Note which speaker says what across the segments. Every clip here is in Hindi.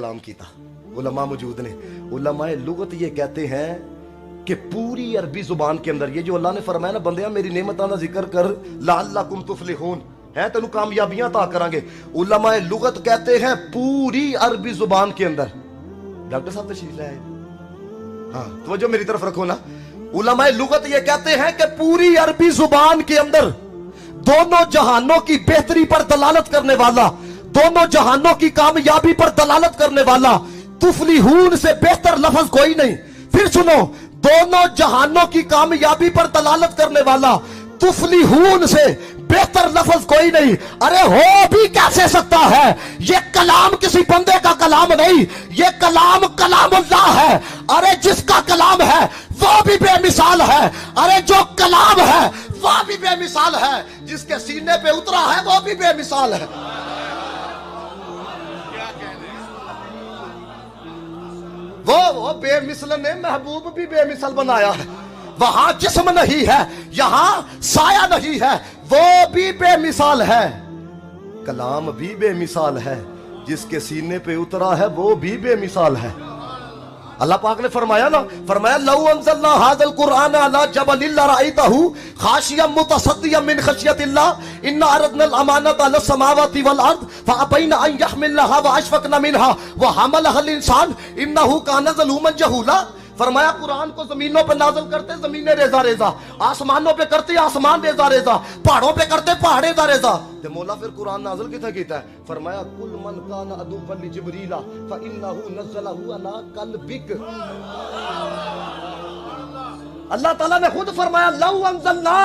Speaker 1: कलाम कीता, उलमा मौजूद ने। उलमा लुगत ये कहते हैं कि पूरी अरबी जुबान के अंदर ये जो अल्लाह ने फरमाया ना, बंदिया मेरी नेमतां दा जिक्र कर लअल्लकुम तुफलिहून, है तेनू कामयाबियां ता करांगे। उलमा लुगत कहते हैं पूरी अरबी जुबान के अंदर। डॉक्टर साहब तशरीफ लाए, हाँ तवज्जो मेरी तरफ रखो ना। उलमा लुगत ये कहते हैं कि पूरी अरबी जुबान के अंदर दोनों जहानों की बेहतरी पर दलालत करने वाला, दोनों जहानों की कामयाबी पर दलालत करने वाला तुफलिहून से बेहतर लफ्ज कोई नहीं। फिर सुनो, दोनों जहानों की कामयाबी पर दलालत करने वाला तुफलिहून से बेहतर लफ्ज कोई नहीं। अरे हो भी कैसे सकता है? ये कलाम किसी बंदे का कलाम नहीं, ये कलाम कलामुल्लाह है। अरे जिसका कलाम है वो भी बेमिसाल है। अरे जो कलाम है वो भी बेमिसाल है, जिसके सीने पे उतरा है वो भी बेमिसाल है। वो बेमिसल ने महबूब भी बेमिसल बनाया है। वहां जिस्म नहीं है, यहां साया नहीं है, वो भी बेमिसाल है। कलाम भी बेमिसाल है, जिसके सीने पे उतरा है वो भी बेमिसाल है। अल्लाह पाक ने फरमाया ना, फरमाया लौ अंज़लना हाज़ल कुरआन अला जबलिन लरअयतहु खाशियम मुतसद्दियम मिन खशियतिल्लाह इन्ना अरदनल अमानत अला समावाति वल अर्द फअबैना अन यहमिलनहा व अशफकना मिनहा व हमलहल इंसान इन्नहु काना ज़लूमन जहूला। फरमाया कुरान को जमीनों पे नाज़िल करते जमीनें रेजा रेजा, आसमानों पे करते आसमान रेजा रेजा, पहाड़ों पे करते पहाड़ रेजा रेजा। ते मौला फिर कुरान नाज़िल किथे कीता है? फरमाया कुल मन काना अदुव्वन लिजिब्रीला फइन्नहु नज़्ज़लहु अला कल्बिक। अल्लाह ताला ने खुद फरमाया लौ अंज़लना,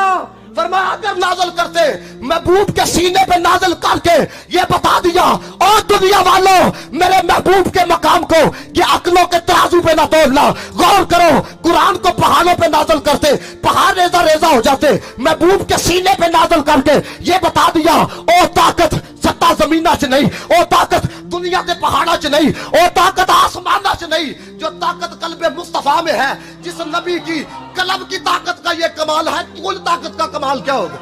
Speaker 1: फरमाया अगर नाज़िल करते महबूब के सीने पे नाज़िल करके ये बता दिया और दुनिया वालों मेरे महबूब के मकाम को कि अक्लों के तराजू पे ना तोलना। गौर करो, कुरान को पहाड़ों पे नाज़िल करते पहाड़ रेजा रेजा हो जाते, महबूब के सीने पे नाज़िल करके ये बता दिया ओ ताकत सत्ता जमीना च नहीं, ओ ताकत दुनिया के पहाड़ा च नहीं, ओ ताकत आसमाना च नहीं, जो ताकत कल्बे मुस्तफा में है। जिस नबी की कलम की ताकत का ये कमाल है, कुल ताकत का कमाल क्या होगा?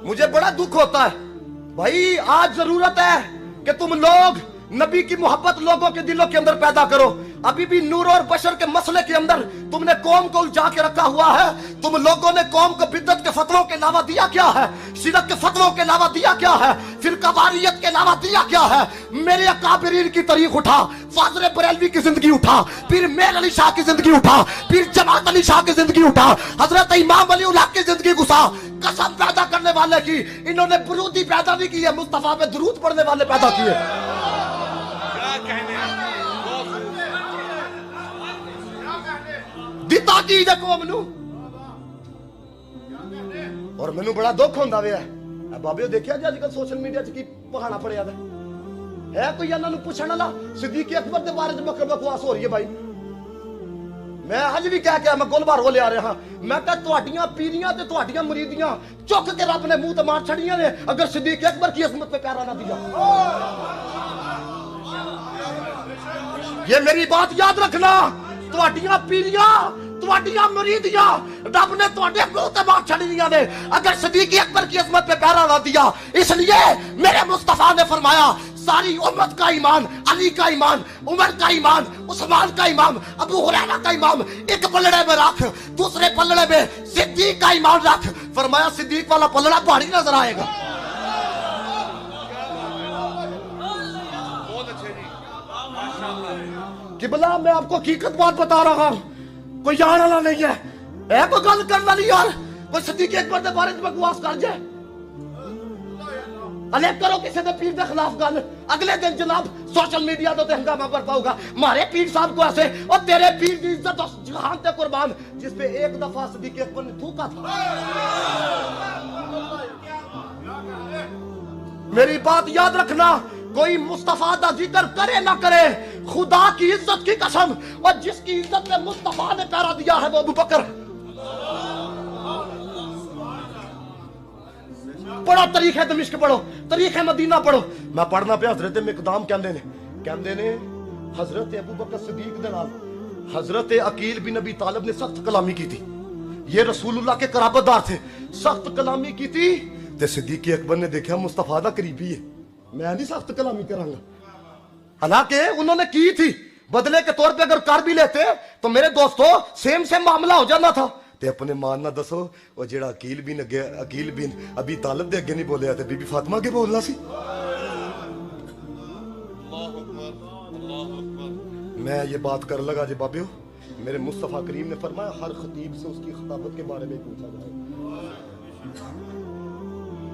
Speaker 1: मुझे बड़ा दुख होता है भाई। आज जरूरत है कि तुम लोग नबी की मोहब्बत लोगों के दिलों के अंदर पैदा करो। अभी भी नूर और बशर के मसले के अंदर तुमने कौम को उलझा के रखा हुआ है। तुम लोगों ने कौम को बिद्दत के फतवों के अलावा दिया क्या है? शिरक के फतवों के अलावा दिया क्या है? फिर कवारियत के अलावा दिया क्या है? मेरे अकाबिरीन की तारीख उठा, फाजर बरेलवी की जिंदगी उठा, फिर मेर अली शाह की जिंदगी उठा, फिर जमात अली शाह की जिंदगी उठा, हजरत इमाम अली उल्लाह की जिंदगी घुसा। कसम पैदा करने वाले की, इन्होंने बुरूदी पैदा नहीं की है, मुस्तफा पे दुरूद पढ़ने वाले पैदा किए। दिता की देखो मैनू, और मैनू बड़ा दुख होंदा वे बाबे देखिया जी अजकल सोशल मीडिया च की पहाड़ा पड़िया है कोई इन्होंने पूछने वाला। सिद्दीक अकबर के बारे में बकवास हो रही है भाई। मैं अज भी कह के मैं गोलबार हो लिया रहा, मैं कहा तुहाडियां पीरियां ते तुहाडियां मुरीदियां चुक के रब ने मुंह ते मार छड़ियां ने अगर सिद्दीक अकबर की अजमत पे प्यारा ना दिया। ये मेरी बात याद रखना, तुहाडियां पीरियां तुहाडियां मुरीदियां रब ने तुहाडे मुंह ते मार छड़ियां ने अगर सिद्दीक अकबर की अजमत पे प्यारा ना दिया। इसलिए मेरे मुस्तफा ने फरमाया सारी उम्मत का ईमान, अली का ईमान, उमर का ईमान, उस्मान का ईमान, अबू हुरैरा का ईमान एक पलड़े में रख, दूसरे पलड़े में सिद्दीक का ईमान रख। फरमाया सिद्दीक वाला पलड़ा पहाड़ी नजर आएगा। किबला मैं आपको हकीकत बात बता रहा हूं, कोई जान वाला नहीं है कोई गल करना नहीं यार। कोई सिद्दीक अकबर के बारे में बकवास कर जाए, अले करो किसी के पीर के खिलाफ गल, अगले दिन जनाब सोशल मीडिया तो हंगामा बरपा होगा। मारे पीर साहब को ऐसे, और तेरे पीर की इज्जत उस जहान ते कुर्बान जिस पे एक दफा सिद्दीक अकबर ने थूका था। मेरी बात याद रखना, कोई मुस्तफा का जिक्र करे ना करे, खुदा की इज्जत की कसम, और जिसकी इज्जत में मुस्तफा ने प्यारा दिया है वो अबू बकर। पढ़ो तारीख दमिश्क पढ़ो, तारीख मदीना पढ़ो। मैं पढ़ना पे हजरत मिकदाम कहंदे ने हजरत अबू बकर सिद्दीक दे नाल हजरत अकील बिन अबी तालिब ने सख्त कलामी की थी। ये रसूलुल्लाह के कराबतदार थे, सख्त कलामी की थी। ते सिद्दीक अकबर ने देखा मुस्तफा दा करीबी है, मैं नहीं सख्त कलामी करांगा। हालांकि उन्होंने की थी, बदले के तौर पे अगर कर भी लेते तो मेरे दोस्तों सेम मामला हो जाना था। ते अपने मान ना दसो वो जेड़ा अकील बिन अबी तालिब दे अगे नहीं बोलिया ते बीबी फातिमा के बोलना सी। मैं ये बात कर लगा जी बाबियो, मेरे मुस्तफा करीम ने फरमाया हर खतीब से उसकी खिताबत के बारे में पूछा जाए।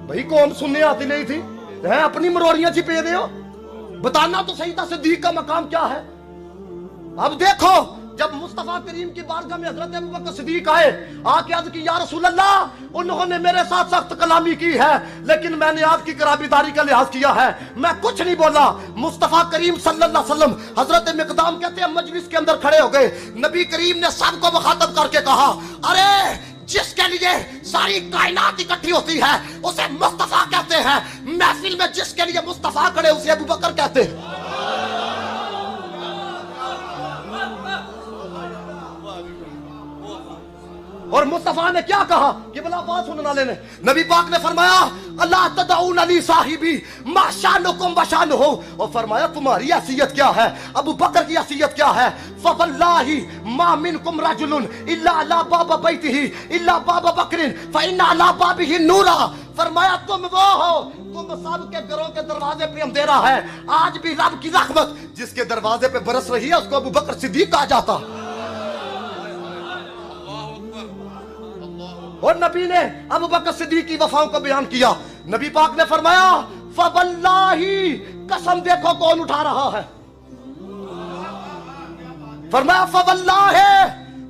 Speaker 1: भाई कौन सुनने आती नहीं थी, है अपनी मरोड़ियां छिपे दे हो। बताना तो सही था सिद्दीक का मकाम क्या है। अब देखो जब मुस्तफा करीम की बारगाह में हजरत अबू बकर सिद्दीक आए, आके अर्ज की या रसूल अल्लाह, उन्होंने मेरे साथ सख्त कलामी की है लेकिन मैंने आपकी कराबीदारी का लिहाज किया है, मैं कुछ नहीं बोला। मुस्तफा करीम सल्लल्लाहु अलैहि वसल्लम हजरत मिकदाम कहते हैं मजलिस के अंदर खड़े हो गए। नबी करीम ने सबको मुखातब करके कहा, अरे जिसके लिए सारी कायनात इकट्ठी होती है उसे मुस्तफा कहते हैं, महफिल में जिसके लिए मुस्तफा खड़े उसे अबू बकर कहते हैं। और मुस्तफा ने क्या कहा, ये बला बात सुनने वाले ने, नबी पाक ने फरमाया अल्लाह तदऊन अली साहिबी माशानुकुम बशानुहु, और फरमाया तुम्हारी हैसियत क्या है, अबू बकर की हैसियत क्या है। फवल्लाहि मा मिनकुम रजुलुन इल्ला अला बाब बैतिही इल्ला बाब बकरिन फइन्ना अला बाबिही नूरा। फरमाया तुम वो हो, तुम सब के घरों के दरवाजे पे अंधेरा है, आज भी रब की रहमत जिसके दरवाजे पे बरस रही है उसको अबू बकर सिद्दीक कहा जाता। और नबी ने अबू बकर सिद्दीक की वफाओं को बयान किया। नबी पाक ने फरमाया फवल्लाही, कसम देखो कौन उठा रहा है। फरमाया फवल्लाही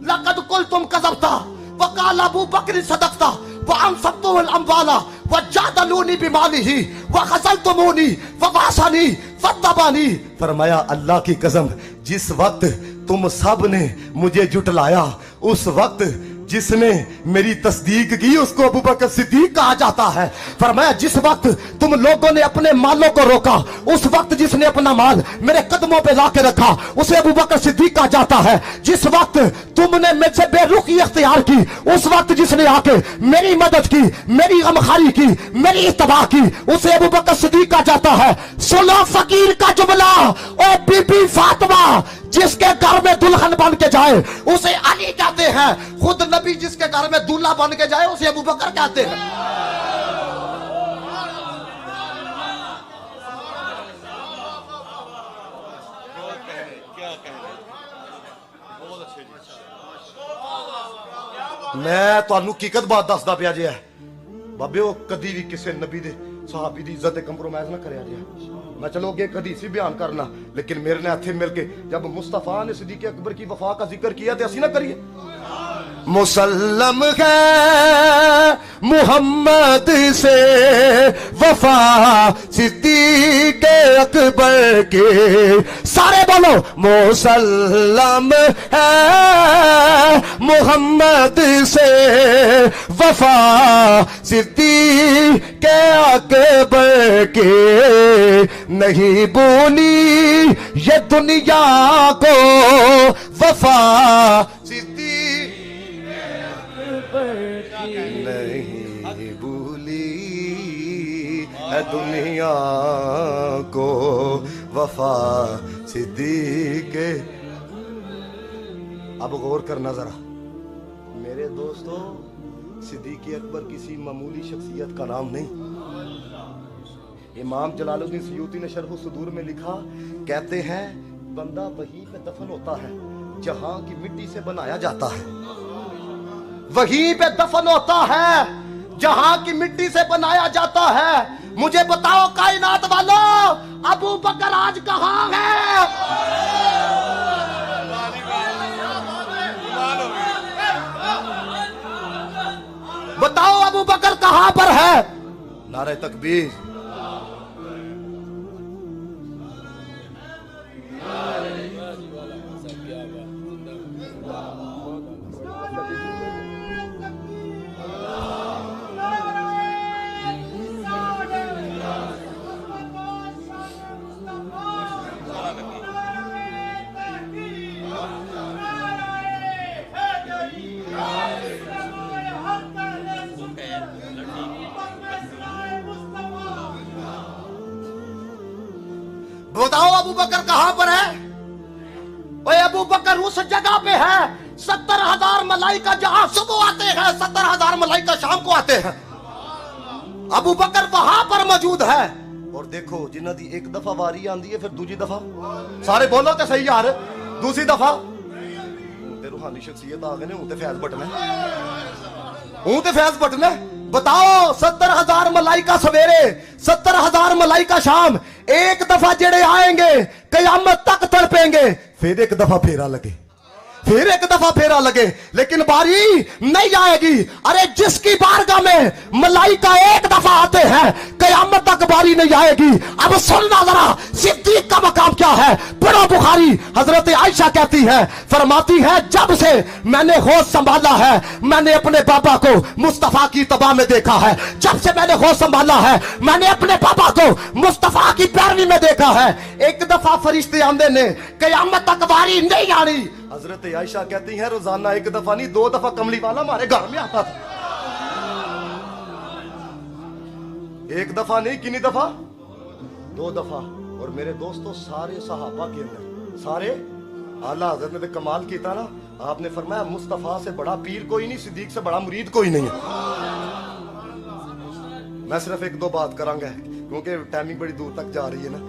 Speaker 1: लक़द कुल्तुम कज़बता वक़ाल अबू बकर सदक़ता वअनफ़क़्तुल अम्वाला वजादलूनी बिमालिही वग़ज़लतुमूनी ववासनी फत्तबानी। फरमाया अल्लाह की कसम, जिस वक्त तुम सब ने मुझे जुटलाया उस वक्त जिसने मेरी तस्दीक की उसको अबू बकर सिद्दीक कहा जाता है। फरमाया जिस वक्त तुम लोगों ने अपने मालों को रोका उस वक्त जिसने अपना माल मेरे कदमों पे लाके रखा उसे अबू बकर सिद्दीक कहा जाता है। जिस वक्त तुमने मुझसे बेरुखी इख्तियार की उस वक्त जिसने आके मेरी मदद की, मेरी गमखारी की, मेरी इत्तबा की उसे अबू बकर सिद्दीक कहा जाता है। सुनो फकीर का जुमला, ओ बीबी फातिमा जिसके घर में दुल्हन बन के जाए उसे अली कहते हैं, खुद नबी जिसके घर में दूल्हा बन के जाए उसे अबू बकर कहते हैं। मैं तुहानू हकीकत बात दसदा पिया जे बाबे, कदी भी किसी नबी दे सहाबी दी इज्जत कंप्रोमाइज ना करया जे। मैं चलो अगे कदी सी बयान करना, लेकिन मेरे ने हथे मिल के जब मुस्तफा ने सिद्दीक अकबर की वफा का जिक्र किया तो असी ना करिए। मुसल्लम है मुहम्मद से वफा सिद्दीक अकबर के, सारे बोलो मुसल्लम है मुहम्मद से वफा सिद्दीक अकबर के, नहीं बोली ये दुनिया को वफा सिद्दीक नहीं भूली है दुनिया को वफा सिद्दीक। अब गौर करना जरा मेरे दोस्तों, सिद्दीक अकबर किसी मामूली शख्सियत का नाम नहीं। इमाम जलालुद्दीन सयूती ने शरह सुदूर में लिखा, कहते हैं बंदा वहीं पे दफन होता है जहां की मिट्टी से बनाया जाता है, वहीं पे दफन होता है जहां की मिट्टी से बनाया जाता है। मुझे बताओ कायनात वालों, अबू बकर आज कहां है? बताओ अबू बकर कहां पर है? नारे तकबीर। बताओ अबू बकर कहां पर है? ओए अबू बकर उस जगह पे है 70,000 मलाइका जहां सुबह आते हैं, 70,000 मलाइका शाम को आते हैं। अबू बकर वहां पर मौजूद है। और देखो जिन्हां दी एक दफा वारी आंदी है, फिर दूसरी दफा सारे बोलो तो सही यार, दूसरी दफा ते रूहानी शख्सियत आ गए ने, ते फैज बटना ते फैज बटना। बताओ 70,000 मलाइका सवेरे, 70,000 मलाइका शाम, एक दफा जेड़े आएंगे कयामत तक तड़पेंगे, फिर एक दफा फेरा लगे, फिर एक दफा फेरा लगे, लेकिन बारी नहीं आएगी। अरे जिसकी बारगाह में मलाइका एक दफा आते हैं कयामत तक बारी नहीं आएगी। अब सुनना जरा सिद्दीक का मकाम क्या है। पढ़ो बुखारी, हजरत आयशा कहती है, फरमाती है जब से मैंने होश संभाला है मैंने अपने पापा को मुस्तफा की तबा में देखा है। जब से मैंने होश संभाला है मैंने अपने पापा को मुस्तफा की पैरवी में देखा है। एक दफा फरिश्ते आंदे ने, कयामत तक बारी नहीं आनी। हजरत आयशा कहती है रोजाना एक दफा नहीं 2 दफा कमली वाला हमारे घर में आता था। एक दफा नहीं, कितनी दफा? 2 दफा। और मेरे दोस्तों सारे सहाबा के अंदर सारे आला हजरत ने तो कमाल किया ना। आपने फरमाया मुस्तफा से बड़ा पीर कोई नहीं, सिद्दीक से बड़ा मुरीद कोई नहीं है। मैं सिर्फ 1-2 बात करांगा क्योंकि टाइमिंग बड़ी दूर तक जा रही है ना।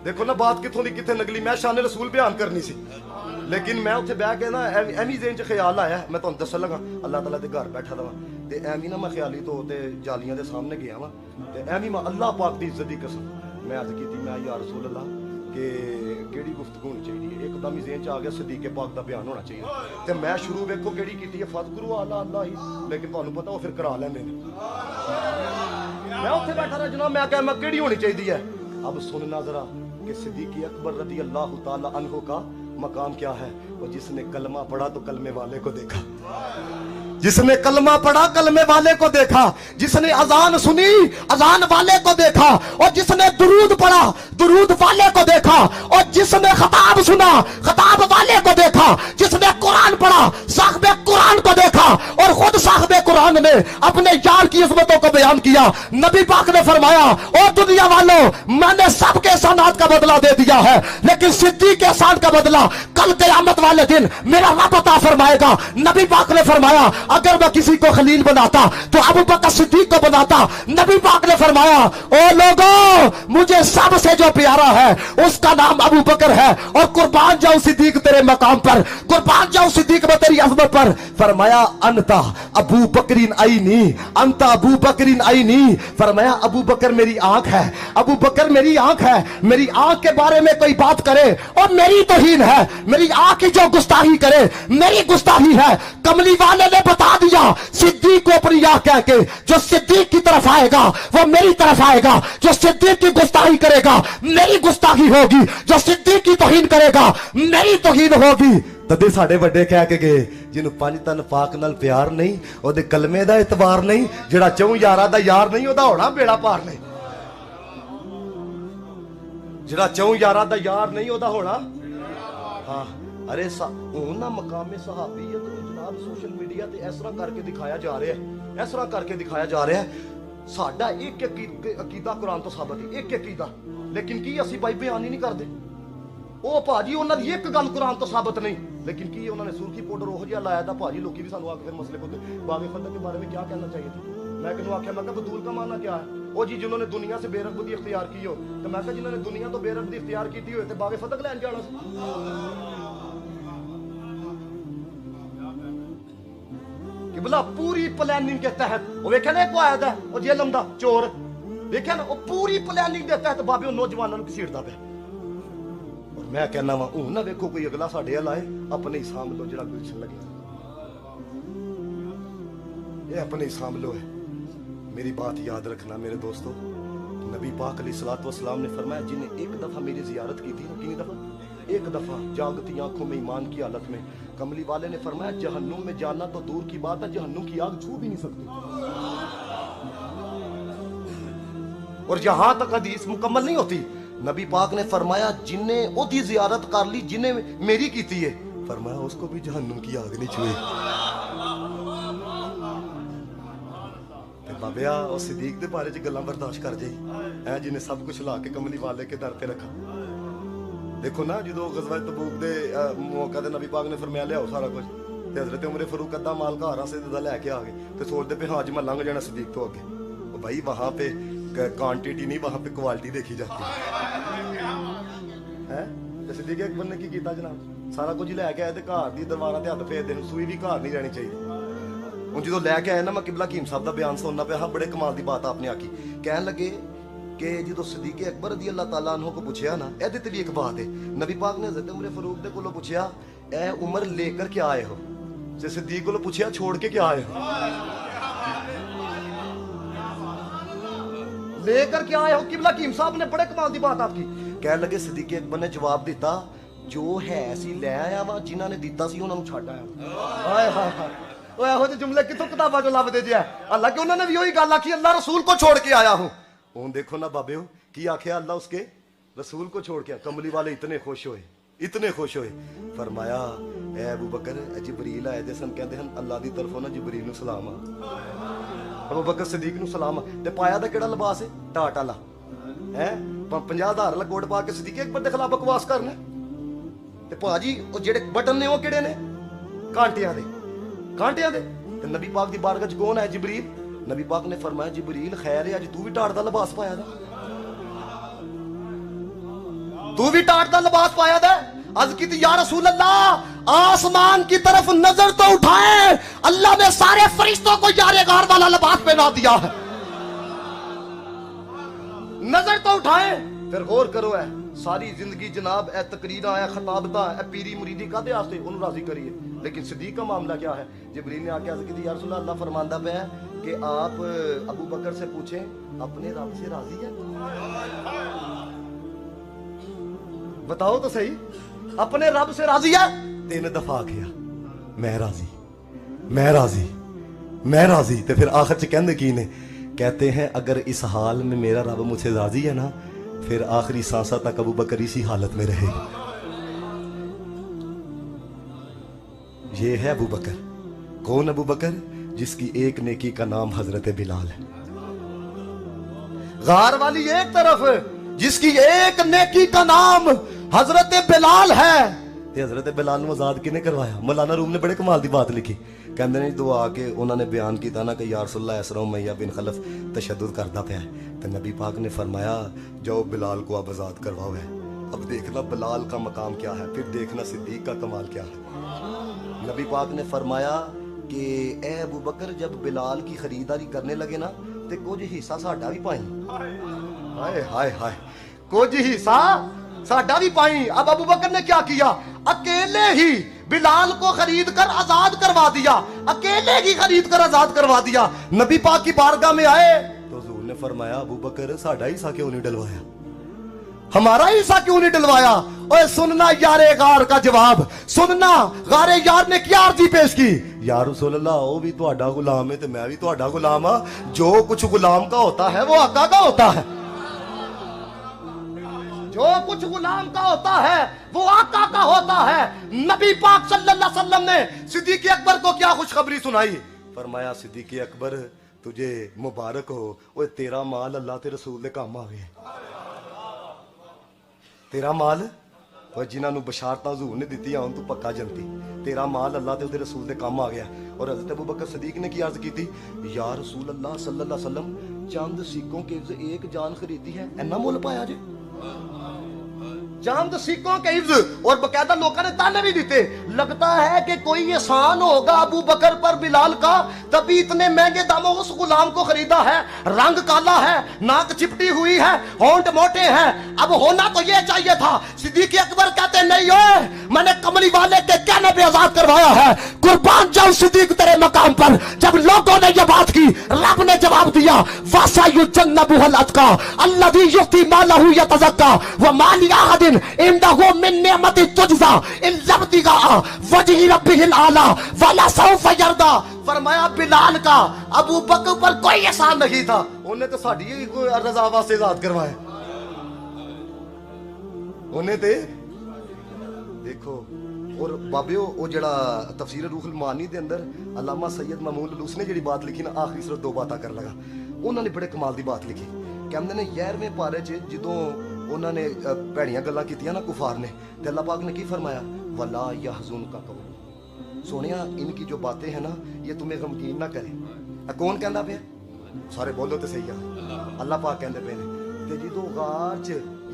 Speaker 1: देखो ना बात कितों दी किथे नगली। मैं शान रसूल बयान करनी सी, लेकिन मैं उत्थे बह के ना एवी जेन च ख्याल आया, मैं तुहानू दसन लगा अल्लाह ताला दे घर बैठा दा ते एवी ना मैं ख्याली तो ते जालियां दे सामने गया वा ते एवी मैं अल्लाह पाक दी इज्जत दी कसम मैं अर्ज कीती, मैं या रसूल अल्लाह के केड़ी गुफ्तगू होनी चाहिए। एकदम ही जेन च आ गया सिद्दीक पाक दा बयान होना चाहिए ते मैं शुरू वेखो केड़ी कीती है फज़कुरु अल्लाह अल्लाह ही, लेकिन तुहानू पता वो फिर करा लैंदे ने। मैं उत्थे बैठा रहा जनाब, मैं कहा मैं केड़ी होनी चाहिए है। अब सुनना जरा कि सिद्दीक अकबर रज़ी अल्लाह ताला अन्हु का मकाम क्या है। और जिसने कलमा पढ़ा तो कलमे वाले को देखा, जिसने कलमा पढ़ा कलमे वाले को देखा, जिसने अजान सुनी अजान वाले को देखा, और जिसने दुरूद पढ़ा दुरूद वाले को देखा, और जिसने खताब सुना खताब वाले को देखा, जिसने कुरान पढ़ा साहिबे कुरान को देखा। और खुद साहिबे कुरान ने अपने यार की इस्मतों को बयान किया। नबी पाक ने फरमाया ओ दुनिया वालों मैंने सबके एहसानात का बदला दे दिया है, लेकिन सिद्दीक के एहसान का बदला कल क़यामत वाले दिन मेरा रब अता फरमाएगा। नबी पाक ने फरमाया अगर मैं किसी को खलील बनाता तो अबू बकर सिद्दीक को बनाता। नबी पाक ने फरमाया ओ लोगों मुझे सबसे जो प्यारा है उसका नाम अबू बकर है, और कुर्बान जाऊं सिद्दीक तेरे मकाम पर, कुर्बान जाऊं सिद्दीक में तेरी अज़मत पर। फरमाया अंता अबू बकरीन आईनी, अंता अबू बकरीन आईनी। फरमाया अबू बकर मेरी आंख है, अबू बकर मेरी आंख है। मेरी आंख के बारे में कोई बात करे और मेरी तौहीन है, मेरी आंख की जो गुस्ताखी करे मेरी गुस्ताखी है। कमली वाले ने बता दिया सिद्दीक को अपनी आंख कह के, जो सिद्दीक की तरफ आएगा वो मेरी तरफ आएगा, जो सिद्दीक की गुस्ताखी करेगा मेरी गुस्ताखी होगी, जो सिद्दीक की तौहीन करेगा मेरी तौहीन होगी। तदे साडे वड्डे कह के गए जिन्हों 5 तन पाक नाल प्यार नहीं ओदे कलमे दा इतबार नहीं, जेड़ा 4 यारां दा यार नहीं ओदा होना बेड़ा पार नहीं, जेड़ा 4 यारां दा यार नहीं ओदा होना। हाँ अरे ना मकामे सहाबीयत जनाब सोशल मीडिया ते इस तरह करके दिखाया जा रहा है, इस तरह करके दिखाया जा रहा है। साडा एक अकीदा कुरान तो साबित है, एक अकीदा, लेकिन की असीं भाई बयान ही नहीं करते। ओ भाजी उन्हां दी एक गल कुरान तो साबित नहीं, लेकिन की उन्होंने सुर्खी पाउडर ओहो जिहा लाया था। भाजी लोग भी सानू आके फिर मसले को बागे फतह के बारे में क्या कहना चाहिए था। मैं किसी आख्या मैं बदूल का माना क्या है, वो जी जिन्होंने दुनिया से बेरगबती इख्तियार की हो, तो मैं जिन्होंने दुनिया तो बेरगबती इख्तियार की हो तो बागे फतह लैन जाना कि भला पूरी प्लानिंग के तहत वो वेख्या ना एक आया था वो जेलम दा चोर वेख्या ना, वो पूरी प्लानिंग के तहत बाबे नौजवानों को घसीटदा पे। और मैं कहना वा हूं ना वेखो कोई अगला साडे हल आए अपने ही साम लो, जरा गुलशन लगे ये अपने ही साम लो है। मेरी बात याद रखना मेरे दोस्तों, नबी पाक अलैहिस्सलातु वस्सलाम ने फरमाया जिन्हें एक दफा मेरी जियारत की थी, कितनी दफा? एक दफा जागती आंखों में ईमान की हालत में। कमली वाले ने फरमाया जहन्नुम में जाना तो दूर की बात है, जहन्नुम की आग छू भी नहीं सकती। और जहां तक हदीस मुकम्मल नहीं होती, नबी पाक ने फरमाया जिन्हें ओदी जियारत कर ली जिन्हें मेरी की थी, फरमाया उसको भी जहन्नुम की आग नहीं छुई। बाबिया और सिद्दीक के बारे च गल्लां बर्दाश्त कर जाई है जिन्हें सब कुछ ला के कमली वाले के दर पे रखा। देखो ना जो गज़वा तबूक दे मौका ते नबी पाक ने फरमाया लियाओ सारा कुछ, ते हज़रत उमर फारूक अद्धा माल घारा से लैके आ गए, तो सोचते पे हाँ जी मैं लंघ जाना सिद्दीक तो आगे। भाई वहां पे क्वांटिटी नहीं, वहां पे क्वालिटी देखी जाती है। सिद्दीक अकबर ने की कीता जनाब, सारा कुछ ही लैके आए ते घर दी दरबारां ते हत्थ फेरदे ने, सूई भी घर नहीं रहनी चाहिए। ਹੁਣ ਜਦੋਂ ਲੈ ਕੇ ਆਇਆ ਨਾ ਮੈਂ ਕਿਬਲਾ ਹਕੀਮ ਸਾਹਿਬ ਦਾ ਬਿਆਨ ਸੁਣਨਾ ਪਿਆ, ਹਾਂ ਬੜੇ ਕਮਾਲ ਦੀ ਬਾਤ ਆਪਨੇ ਆਖੀ। ਕਹਿਣ ਲੱਗੇ ਕਿ ਜਦੋਂ ਸਿੱਦੀਕ ਅਕਬਰ ਰਜ਼ੀ ਅੱਲਾਹ ਤਾਲਾ ਅਨਹੂ ਕੋ ਪੁੱਛਿਆ ਨਾ, ਇਹਦੇ ਤੇ ਵੀ ਇੱਕ ਬਾਤ ਹੈ, ਨਬੀ ਪਾਕ ਨੇ ਹਜ਼ਰਤ ਉਮਰ ਫਾਰੂਕ ਦੇ ਕੋਲੋਂ ਪੁੱਛਿਆ ਇਹ ਉਮਰ लेकर क्या आए हो, ਤੇ ਸਿੱਦੀਕ ਕੋਲੋਂ ਪੁੱਛਿਆ छोड़ के क्या आए हो, लेकर क्या आए हो। किबला हकीम साहब ने बड़े कमाल दी बात आपकी। ਕਹਿਣ ਲੱਗੇ ਸਿੱਦੀਕ ਅਕਬਰ ਨੇ ਜਵਾਬ ਦਿੱਤਾ ਜੋ ਹੈ ਸੀ ਲੈ ਆਇਆ ਵਾ, ਜਿਨ੍ਹਾਂ ਨੇ ਦਿੱਤਾ ਸੀ ਉਹਨਾਂ ਨੂੰ ਛੱਡ ਆਇਆ। ਹਾਏ ਹਾਏ ਹਾਏ, ਉਹ ਇਹੋ ਜਿਹੇ ਜੁਮਲੇ ਕਿੱਥੋਂ ਕਿਤਾਬਾਂ ਚੋਂ ਲੱਭਦੇ ਜੇ? ਅੱਲਾ ਕਿ ਉਹਨਾਂ ਨੇ ਵੀ ਉਹੀ ਗੱਲ ਆਖੀ, ਅੱਲਾ रसूल को छोड़ के आया हूं। ਹੁਣ ਦੇਖੋ ਨਾ ਬਾਬਿਓ ਕੀ ਆਖਿਆ, ਅੱਲਾ उसके रसूल को छोड़ के। कमली वाले इतने खुश होए, इतने खुश होए। फरमाया ए अबू बकर जिबरील आए दे सन, कहते हैं अल्लाह दी तरफों ना जिबरील नूं सलाम आ। अबू बकर सिद्दीक नूं सलाम ते पाया दा किहड़ा लिबास है, टाट वाला है, 50,000 वाला कोट पा के सिद्दीक अकबर दे खिलाफ बकवास करना। ते भाजी ਉਹ ਜਿਹੜੇ ਬਟਨ ਨੇ ਉਹ ਕਿਹੜੇ ਨੇ, ਕਾਂਟਿਆਂ ਦੇ, ਕਾਂਟਿਆਂ ਦੇ। ਤੇ ਨਬੀ ਪਾਕ ਦੀ ਬਾਰਗਾਹ 'ਚ ਕੌਣ ਹੈ, ਜਿਬਰੀਲ। ਨਬੀ ਪਾਕ ਨੇ ਫਰਮਾਇਆ ਜਿਬਰੀਲ ਖੈਰ ਹੈ ਅੱਜ ਤੂੰ ਵੀ ਟਾਟ ਦਾ ਲਿਬਾਸ ਪਾਇਆ ਦਾ, तू भी टाट का लिबास पाया था। अर्ज की थी या रसूल अल्लाह आसमान की तरफ नजर तो उठाए, अल्लाह ने सारे फरिश्तों को यारेगार वाला लिबास पहना दिया है। नजर तो उठाए, फिर गौर करो है सारी जिंदगी जनाब ए तकरीर आया खताबता ए पीरी मुरीदी कादे वास्ते उन्होंने राजी करिए, लेकिन सिद्दीक का मामला क्या है। जिब्रील ने आके अर्ज की थी या रसूल अल्लाह फरमांदा पे है कि आप अबू बकर से पूछें अपने रब से राजी है। बताओ तो सही, अपने रब से राजी है। 3 दफा किया मैं राजी, मैं राजी, मैं राजी। तो फिर आखिर च कहंदे की ने, कहते हैं अगर इस हाल में मेरा रब मुझसे राजी है ना, फिर आखिरी सांसा तक अबू बकर इसी हालत में रहे। ये है अबू बकर। कौन अबू बकर? जिसकी एक नेकी का नाम हजरत बिलाल है। गार वाली एक तरफ, जिसकी एक नेकी का नाम हजरत बिलाल है। हजरत बिलाल ਨੂੰ आजाद किने करवाया? मौलाना रूम ने बड़े कमाल दी बात लिखी। कहते ने दुआ के उन्होंने बयान किया ना कि या रसूल अल्लाह इसरा उमैया बिन खलफ तशद्दुद करता पाया है, तो नबी पाक ने फरमाया जाओ बिलाल को आप आजाद करवाओ है। अब देखना बिलाल का मकाम क्या है, फिर देखना सिद्दीक का कमाल क्या है। नबी पाक ने फरमाया कि ए अबू बकर जब बिलाल की खरीदारी करने लगे ना, तो कुछ हिस्सा साडा भी पाई। हाय हाय हाय, कुछ हिस्सा साडा भी पाई। अब अबू बकर ने क्या किया, अकेले ही बिलाल को खरीद कर आजाद करवा दिया, अकेले ही खरीद कर आजाद करवा दिया। नबी पाक की बारगाह में आए तो हुजूर ने फरमाया अबू बकर साडा हिस्सा क्यों नहीं डलवाया, हमारा हिस्सा क्यों नहीं डलवाया। ओए सुनना यारे गार का जवाब, सुनना गारे यार ने क्या अर्जी पेश की। या रसूल अल्लाह वो भी तुहाडा गुलाम है ते मैं भी तुहाडा गुलाम हां, जो कुछ गुलाम का होता है वो आका का होता है, जो कुछ गुलाम का होता है वो आका का होता है। नबी पाक सल्लल्लाहु अलैहि वसल्लम ने सिद्दीक अकबर को क्या खुशखबरी सुनाई। फरमाया सिद्दीक अकबर तुझे मुबारक हो, ओए तेरा माल अल्लाह ते रसूल दे काम आ गया। तेरा माल और जिन्होंने बशारत हजूर ने दी आन तू पक्का जनती, तेरा माल अल्लाह ते रसूल दे काम आ गया। और हज़रत अबू बकर सिद्दीक ने की अर्ज की थी या रसूल अल्लाह सल्लल्लाहु अलैहि वसल्लम चंद सिक्कों के एक जान खरीदी है, इन्ना मुल पाया जे चंद सिक्कों के इफ्ज। और बकायदा लोगों ने ताने भी दिते, लगता है कि कोई एहसान होगा अबू बकर पर बिलाल का, तभी इतने महंगे दामों उस गुलाम को खरीदा है। रंग काला है, नाक चिपटी हुई है, होंठ मोटे हैं, अब होना तो ये चाहिए था। सिद्दीक अकबर कहते नहीं हो, मैंने कमली वाले के कहने पे आजाद करवाया है। कुर्बान जाऊं सिद्दीक तेरे मकाम पर। जब लोगों ने ये बात की, रब ने जवाब दिया वसायुजन्नबुहुल अतका अल्लज़ी युती मालहु यतज़क्का व मा लिअहदिन इंदहु मिन निअमति तुजज़ा इल्ला इब्तिगाअ वजहि रब्बिहिल आला वला सौफ यरदा। फरमाया बिलाल का अबू बकर पर कोई एहसान नहीं था, उन्हें तो साडी ही रजा वास्ते आजाद करवाया, उन्हें ते देखो और बाबियो वो जड़ा तफसीर रूहुल मानी दे अंदर अल्लामा सैयद महमूद लूस ने जी बात लिखी ना आखिरी सिर्फ दो बातें कर लगा उन्होंने बड़े कमाल की बात लिखी कहते ने 11वें पारे च जो उन्होंने भैड़ियां गल्लां कीतियां ना कुफार ने ते अल्लाह पाक ने की फरमाया वला यहजुन का कौल सोनिया इनकी जो बातें हैं ना ये तुम्हें गमगीन ना करे। कौन कहता पे सारे बोलो तो सही है अल्लाह पाक कहते पे ने ते जो गार च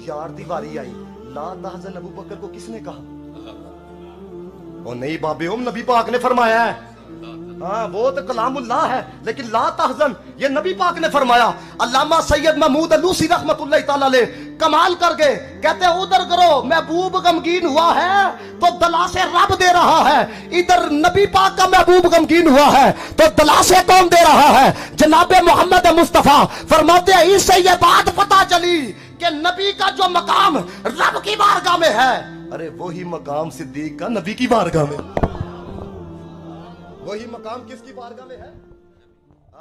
Speaker 1: यार दी वारी आई ला तहज़न अबू बकर को किसने कहा? ओ नहीं बाबे ओम नबी पाक ने फरमाया है। हाँ वो तो कलामुल्लाह है लेकिन ला तहज़न ये नबी पाक ने फरमाया। अल्लामा सैयद महमूद लूसी रहमतुल्लाह तआला अलैह कमाल कर गए कहते उधर करो महबूब गमगीन हुआ है तो दला से रब दे रहा है, इधर नबी पाक का महबूब गमगीन हुआ है तो दला से कौन दे रहा है? जनाबे मोहम्मद मुस्तफा फरमाते हैं इससे ये बात पता चली कि नबी का जो मकाम रब की बारगाह में है, अरे वही मकाम सिद्दीक का नबी की बारगाह में, वही मकाम किसकी बारगाह में है?